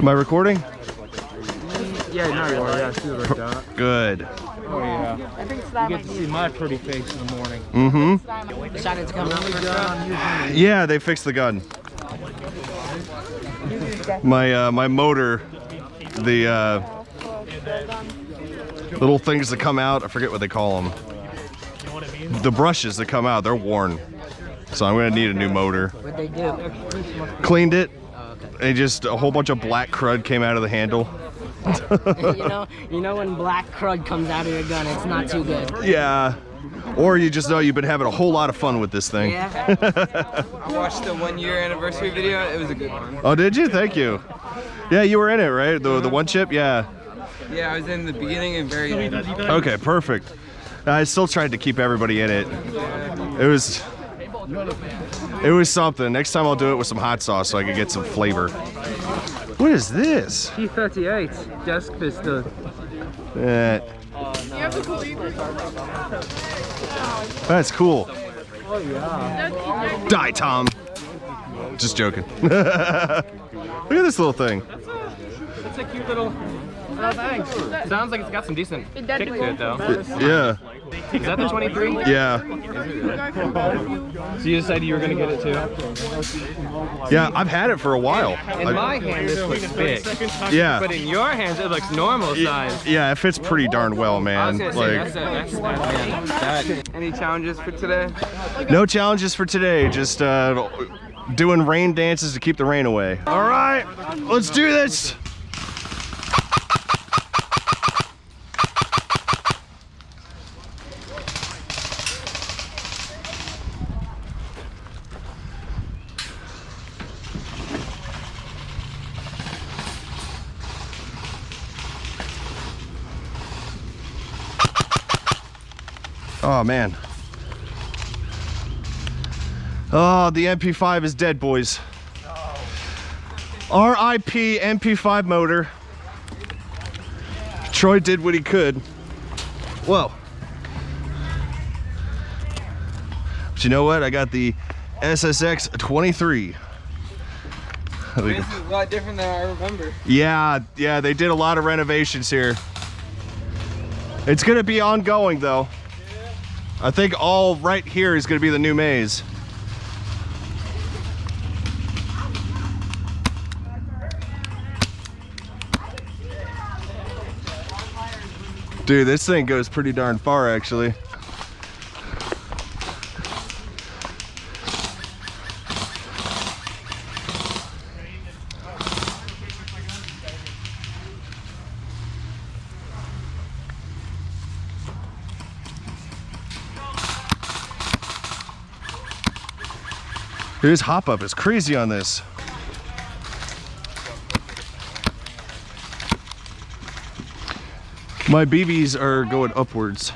Am I recording? Yeah, no, you are. Yeah, see the red dot. Good. Oh, yeah. You get to see my pretty face in the morning. Mm-hmm. Decided to come out for gun. Yeah, they fixed the gun. My motor, the little things that come out, I forget what they call them. The brushes that come out, they're worn. So I'm gonna need a new motor. What'd they do? Cleaned it. Oh, okay. And just a whole bunch of black crud came out of the handle. you know when black crud comes out of your gun, it's not too good. Yeah. Or you just know you've been having a whole lot of fun with this thing. Yeah. I watched the 1-year anniversary video. It was a good one. Oh, did you? Thank you. Yeah, you were in it, right? The one chip? Yeah. Yeah, I was in the beginning and very end. Okay, perfect. I still tried to keep everybody in it. It was something. Next time I'll do it with some hot sauce so I can get some flavor. What is this? T38 desk pistol. That's cool. Oh yeah. Die, Tom. Just joking. Look at this little thing. It's a cute little. Oh, thanks. Sounds like it's got some decent kick to it, though. Yeah. Is that the 23? Yeah. So you decided you were going to get it too? Yeah, I've had it for a while. In my hand, this looks big. Yeah. But in your hands, it looks normal size. Yeah, it fits pretty darn well, I was man. going to say, that's Any challenges for today? No challenges for today. Just doing rain dances to keep the rain away. All right, let's do this. Oh man. Oh, the MP5 is dead, boys. R.I.P. MP5 motor. Troy did what he could. Whoa. But you know what? I got the SSX 23. This is a lot different than I remember. Yeah, they did a lot of renovations here. It's gonna be ongoing though. I think all right here is gonna be the new maze. Dude, this thing goes pretty darn far actually. His hop up is crazy on this. My BBs are going upwards.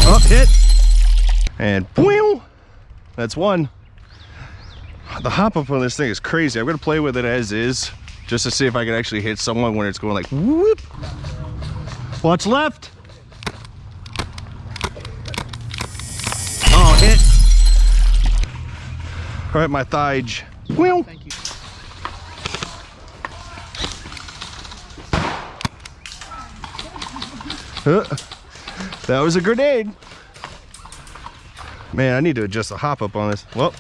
Up, hit, and boing. That's one. The hop up on this thing is crazy. I'm gonna play with it as is, just to see if I can actually hit someone when it's going like whoop. Watch left. Oh, hit. Right, my thigh. Well. Thank you. That was a grenade. Man, I need to adjust the hop up on this. Well,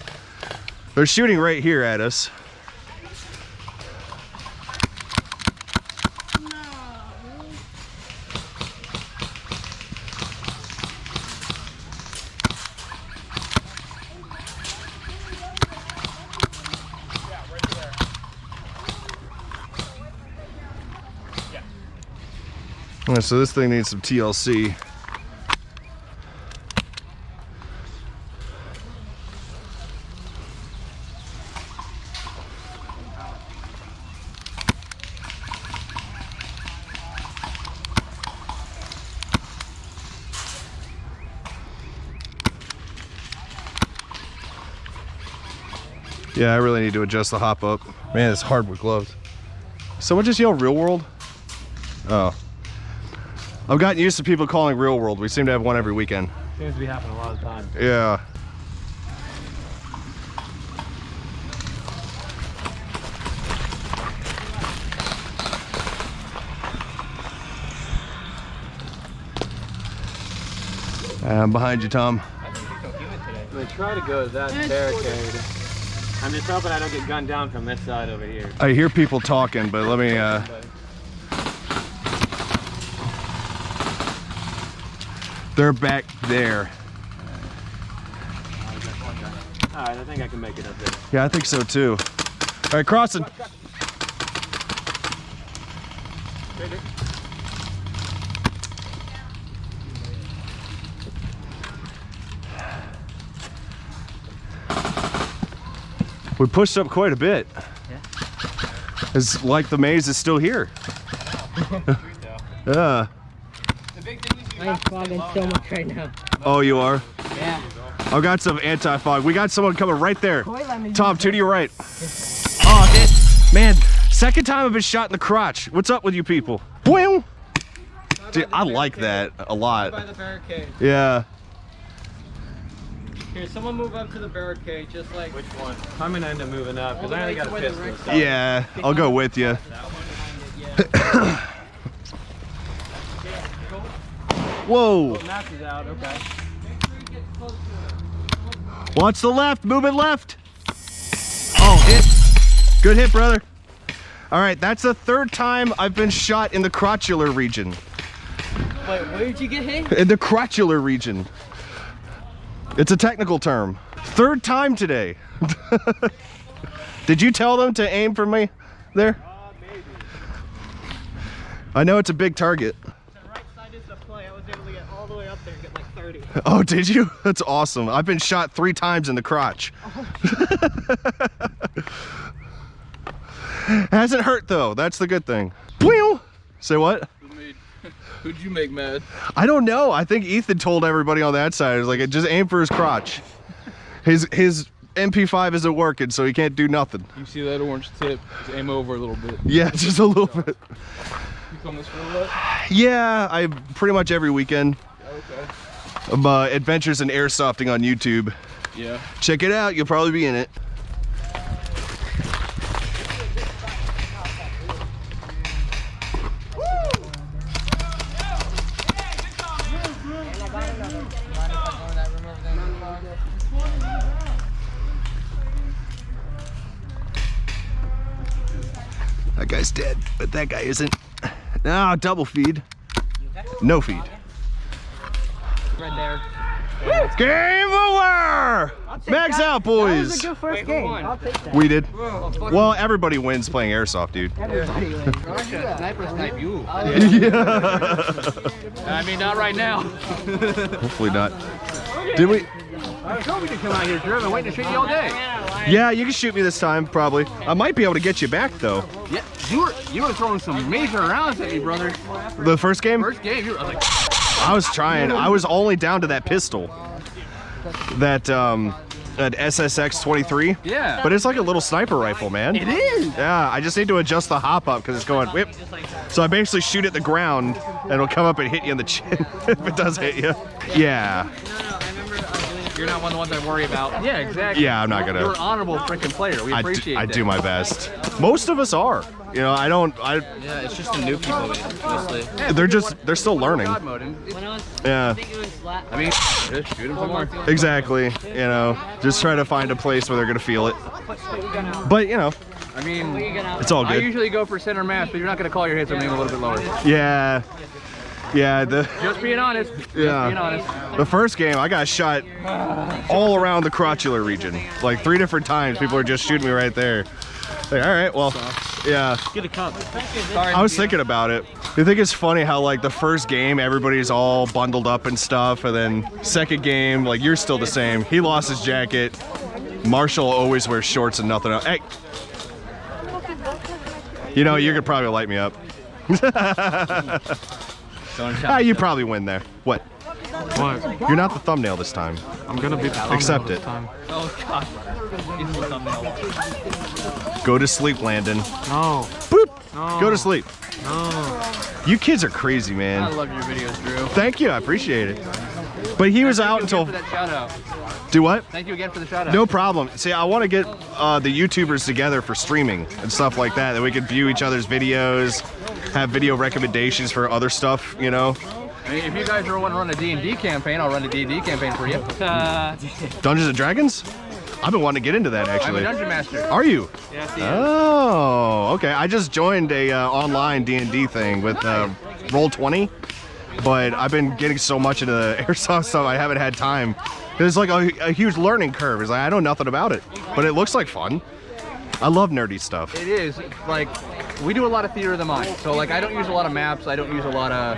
they're shooting right here at us. Alright, so this thing needs some TLC. Yeah, I really need to adjust the hop up. Man, it's hard with gloves. Someone just yell real world? Oh. I've gotten used to people calling real world. We seem to have one every weekend. Seems to be happening a lot of the time. Yeah. I'm behind you, Tom. I'm gonna try to go to that barricade. I'm just hoping I don't get gunned down from this side over here. I hear people talking, but let me, they're back there. Alright, I think I can make it up there. Yeah, I think so too. All right, crossing. We pushed up quite a bit. Yeah. It's like the maze is still here. Yeah. I'm fogging so much right now. Oh, you are? Yeah. I've got some anti-fog. We got someone coming right there. Tom, two to your right. Oh, shit. Man, second time I've been shot in the crotch. What's up with you people? Boing! Dude, I like that a lot. By the barricade. Yeah. Here, someone move up to the barricade, just like. Which one? I'm gonna end up moving up because I only got a pistol. So. Yeah, I'll go with you. Whoa! Oh, Max is out. Okay. Watch the left, moving left. Oh, hit. Good hit, brother. All right, that's the third time I've been shot in the crotchular region. Wait, where did you get hit? In the crotchular region. It's a technical term. Third time today. Did you tell them to aim for me there? Maybe. I know it's a big target. The right side is the play. I was able to get all the way up there and get like 30. Oh, did you? That's awesome. I've been shot 3 times in the crotch. Hasn't hurt though. That's the good thing. Bwee! Say what? Who'd you make mad? I don't know. I think Ethan told everybody on that side. It was like, just aim for his crotch. His MP5 isn't working, so he can't do nothing. You see that orange tip? Just aim over a little bit. Yeah, just a little bit. You come this for a lot? Yeah, I pretty much every weekend. Okay. I'm Adventures in Airsofting on YouTube. Yeah. Check it out. You'll probably be in it. That guy's dead, but that guy isn't. No, double feed. No feed. Right there. Game over! Max out, boys. That was a good first game. I'll take that. We did. Well, everybody wins playing airsoft, dude. Everybody wins. Sniper snipe you. Yeah. I mean, not right now. Hopefully not. Did we? I told you to come out here, Drew. I've been waiting to shoot you all day. Yeah, you can shoot me this time, probably. I might be able to get you back, though. Yeah, you were throwing some major rounds at me, brother. The first game? First game, I was like, I was trying. I was only down to that pistol. That SSX 23. yeah. But it's like a little sniper rifle, man. It is. Yeah, I just need to adjust the hop up because it's going whip. So I basically shoot at the ground and it'll come up and hit you in the chin if it does hit you. Yeah. You're not one of the ones I worry about. Yeah, exactly. Yeah, I'm not gonna. You're an honorable freaking player. We appreciate it. I do my best. Most of us are. You know, Yeah, it's just the new people, honestly. they're still learning. God mode. When I was, Yeah. I think it was last. I mean, just shoot him some more. Exactly. You know, just try to find a place where they're gonna feel it. But you know, I mean, it's all I good. usually go for center mass, but you're not going to call your hits when they aim a little bit lower. Yeah. Yeah, Just being honest. Just being honest. the first game I got shot all around the crotchular region. Like 3 different times people were just shooting me right there. Like, all right, well, yeah. Get a cup. I was thinking about it. You think it's funny how like the first game everybody's all bundled up and stuff, and then second game like you're still the same. He lost his jacket. Marshall always wears shorts and nothing else. Hey, you know you could probably light me up. You probably win there. What? What? You're not the thumbnail this time. I'm gonna be the Accept it. time. Oh god. It's the thumbnail. Go to sleep, Landon. No. Boop. No. Go to sleep. No. You kids are crazy, I man. love your videos, Drew. Thank you. I appreciate it. But he was out until. For that shout out. Do what? Thank you again for the shout out. No problem. See, I want to get the YouTubers together for streaming and stuff like that we could view each other's videos, have video recommendations for other stuff, you know? I mean, if you guys want to run a D&D campaign, I'll run a D&D campaign for you. Dungeons and Dragons? I've been wanting to get into that I'm a actually. dungeon master. Are you? Yes, he is. Oh, okay. I just joined a online D&D thing with Roll20, but I've been getting so much into the airsoft stuff I haven't had time. There's like a huge learning curve. It's like I know nothing about it, but it looks like fun. I love nerdy stuff. It is. Like, we do a lot of theater of the mind. So, like, I don't use a lot of maps. I don't use a lot of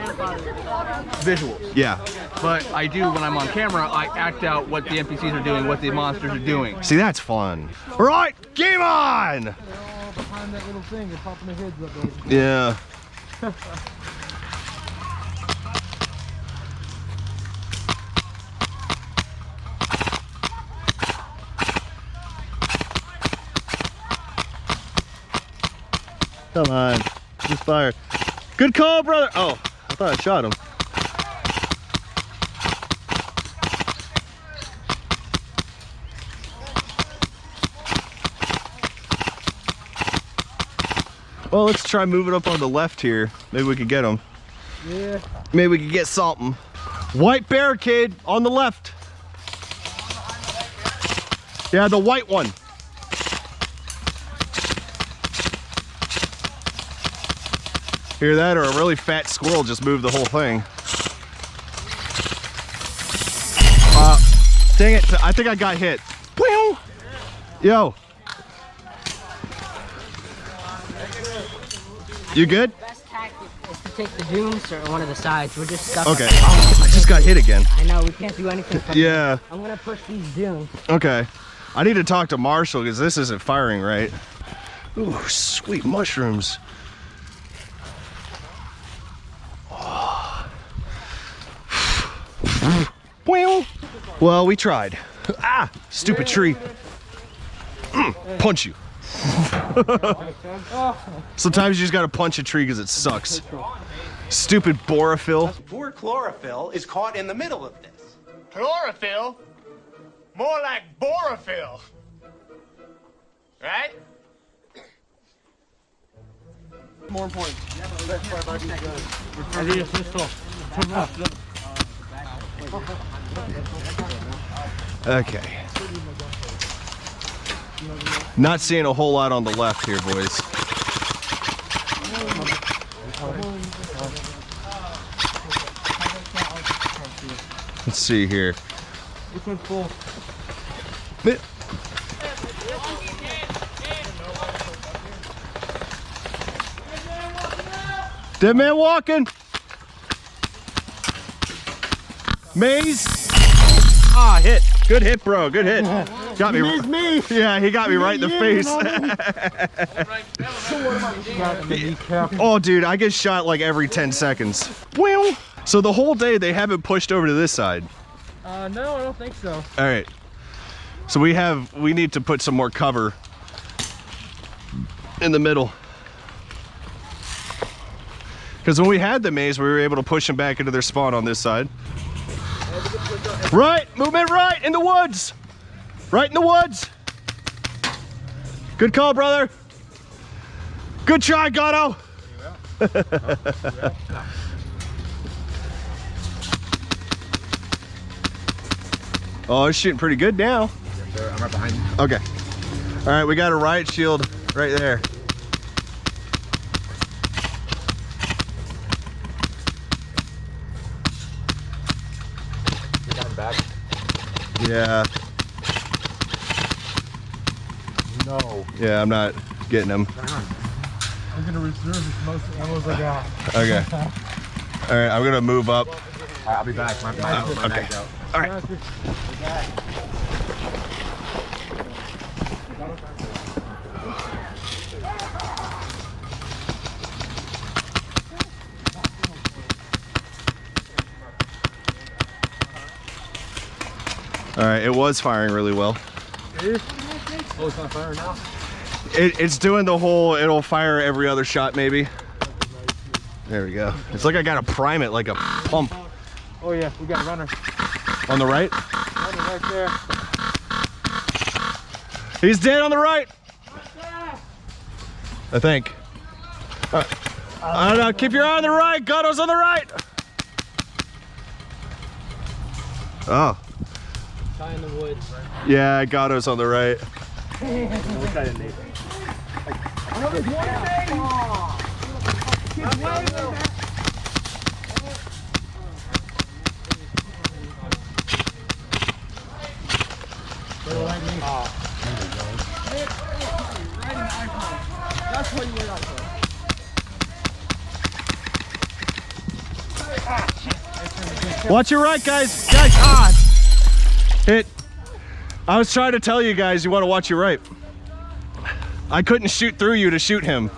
visuals. Yeah. But I do, when I'm on camera, I act out what the NPCs are doing, what the monsters are doing. See, that's fun. All right, game on! Behind that little thing, they're popping their heads up there. Yeah. Come on, just fire. Good call, brother. Oh, I thought I shot him. Well, let's try moving up on the left here. Maybe we could get him. Yeah. Maybe we could get something. White barricade on the left. Yeah, the white one. Hear that? Or a really fat squirrel just moved the whole thing. Dang it, I think I got hit. Yo. You good? Best tactic is to take the dunes or one of the sides. We're just stuck. Okay. Oh, I just got hit again. I know, we can't do anything from Yeah. there. I'm gonna push these dunes. Okay. I need to talk to Marshall because this isn't firing right. Ooh, sweet mushrooms. Well, we tried. Ah, stupid tree. Punch you. Sometimes you just gotta punch a tree because it sucks. Stupid borophyll. Poor chlorophyll is caught in the middle of this. Chlorophyll? More like borophyll. Right? More important. Okay. Not seeing a whole lot on the left here, boys. Let's see here. This one's full. Dead man walking. Maze. Ah, hit. Good hit, bro. Good hit. Got me. Me. Yeah, he got me right in the face. Oh, dude, I get shot like every 10 seconds. Well, so the whole day they haven't pushed over to this side. No, I don't think so. All right. So we need to put some more cover in the middle. Because when we had the maze, we were able to push them back into their spawn on this side. Right, movement right, in the woods. Right in the woods. Good call, brother. Good try, Gatto. Oh, it's shooting pretty good now. Yes, sir. I'm right behind you. Okay. All right, we got a riot shield right there. You're coming back? Yeah. No. Yeah, I'm not getting him. I'm gonna reserve as most ammo as I got. Okay. All right, I'm gonna move up. I'll be back. My Okay. bag's out. All right. All right, it was firing really well. It is? Oh, it's not firing now? It's doing the whole, it'll fire every other shot maybe. There we go. It's like I gotta prime it like a pump. Oh yeah, we got a runner. On the right? Runner right there. He's dead on the right. I think. I don't know, keep your eye on the right. Gatto's on the right. Oh. Tie in the woods. Yeah, Gatto's on the right. We'll try to neighbor. Watch your right, guys. Guys, hit. I was trying to tell you guys you want to watch your right. I couldn't shoot through you to shoot him.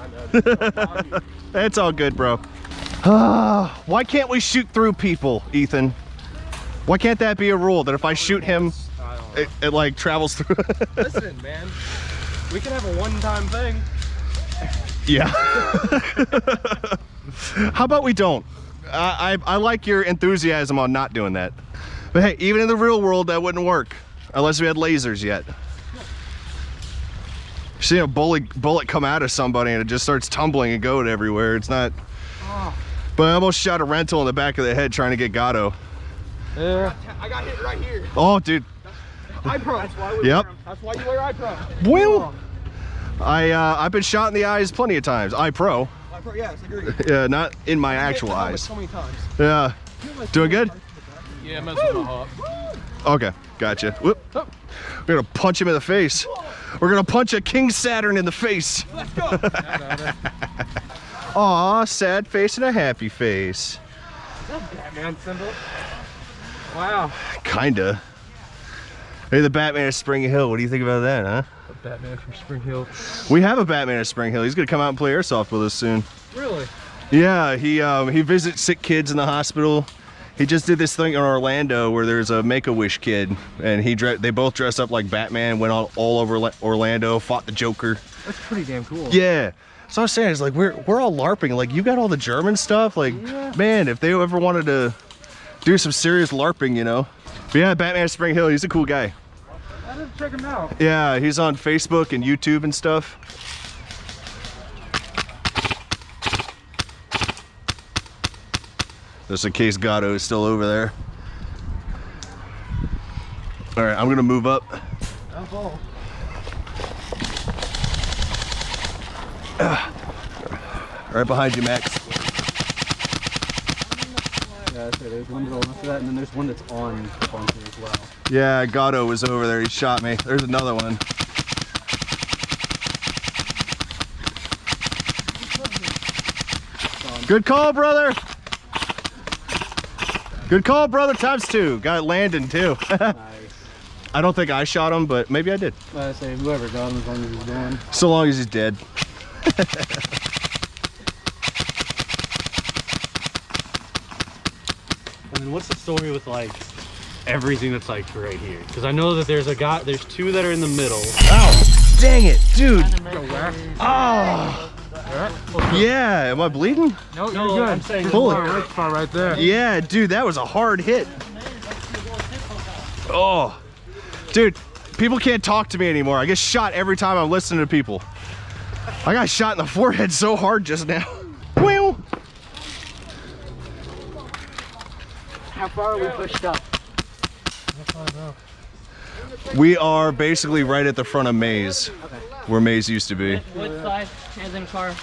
It's all good, bro. Why can't we shoot through people, Ethan? Why can't that be a rule that if I shoot him, it like travels through? Listen, man. We can have a one-time thing. Yeah. How about we don't? I like your enthusiasm on not doing that. But hey, even in the real world, that wouldn't work. Unless we had lasers yet. You see a bullet come out of somebody and it just starts tumbling and going everywhere. It's not... But I almost shot a rental in the back of the head trying to get Gatto. Yeah. I got hit right here. Oh, dude. iPro. That's why we Yep. wear 'em. That's why you wear iPro. Well, I've been shot in the eyes plenty of times. iPro. iPro, yes, I agree. Yeah, not in my actual eyes. So many times. Yeah. Doing good? Yeah, I'm messing with my Okay, gotcha. Whoop. We're gonna punch him in the face. We're gonna punch a King Saturn in the face. Let's go. Aw, sad face and a happy face. Batman symbol. Wow. Kinda. Hey, the Batman of Spring Hill. What do you think about that, huh? Batman from Spring Hill. We have a Batman of Spring Hill. He's gonna come out and play airsoft with us soon. Really? Yeah, he visits sick kids in the hospital. He just did this thing in Orlando where there's a Make-A-Wish kid, and they both dressed up like Batman, went all over Orlando, fought the Joker. That's pretty damn cool. Yeah. So I was saying, it's like we're all LARPing. Like, you got all the German stuff. Like, man, if they ever wanted to do some serious LARPing, you know. But yeah, Batman of Spring Hill, he's a cool guy. I didn't check him out. Yeah, he's on Facebook and YouTube and stuff. Just in case Gatto is still over there. All right, I'm gonna move up. Right behind you, Max. Yeah, so there's one going after that, and then there's one that's on the bunker as well. Yeah, Gatto was over there. He shot me. There's another one. Good call, brother. Good call, brother. Times two. Got Landon too. Nice. I don't think I shot him, but maybe I did. I say whoever got him, as long as he's doing. So long as he's dead. And then what's the story with like everything that's like right here? Because I know that there's two that are in the middle. Ow! Dang it, dude! Oh! Yeah, am I bleeding? No, No, you're good. I'm saying Holy Right spot right there. yeah, dude, that was a hard hit. Oh, dude, people can't talk to me anymore. I get shot every time I'm listening to people. I got shot in the forehead so hard just now. Well, How far are we pushed up? we are basically right at the front of Maze, where Maze used to be. Wood side, hands in car.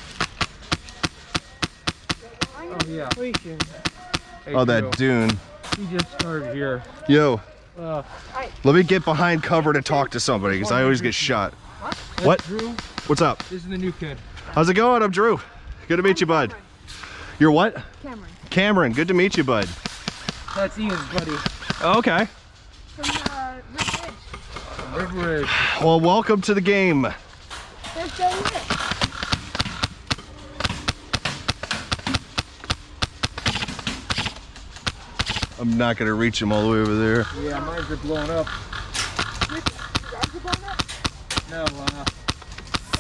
Oh, yeah. Oh, that dune. He just started here. Yo, let me get behind cover to talk to somebody, because I always get shot. What? Drew, What's up? this is the new kid. How's it going? I'm Drew. Good to meet you, bud. You're what? Cameron. Cameron, good to meet you, bud. That's Ian's buddy. Okay. From Ridge. River Ridge. Well, welcome to the game. They're still here. I'm not gonna reach him all the way over there. Yeah, mine's are blowing up. Yours are going up? No,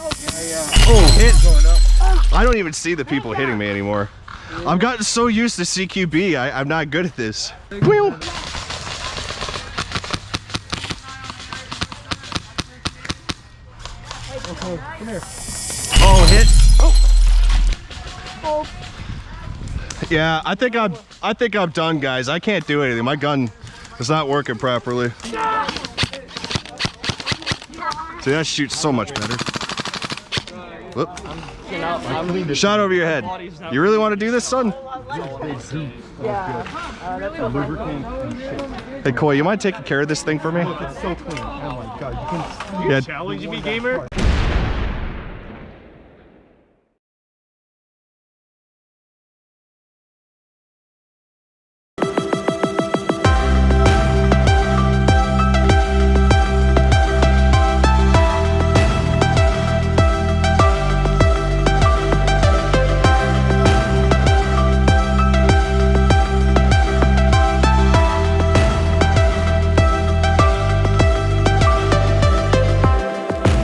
Oh, hit! going up. I don't even see the people hitting me anymore. I've gotten so used to CQB, I'm not good at this. Wheel. Okay, come here. Oh, hit! Oh. Yeah, I think I'm done, guys. I can't do anything. My gun It's not working properly. See, that shoots so much better. Whoop. Shot over your head. You really want to do this, son? Hey, Koi, you mind taking care of this thing for me? It's so clean. Oh my god, you can Yeah. challenge me, gamer?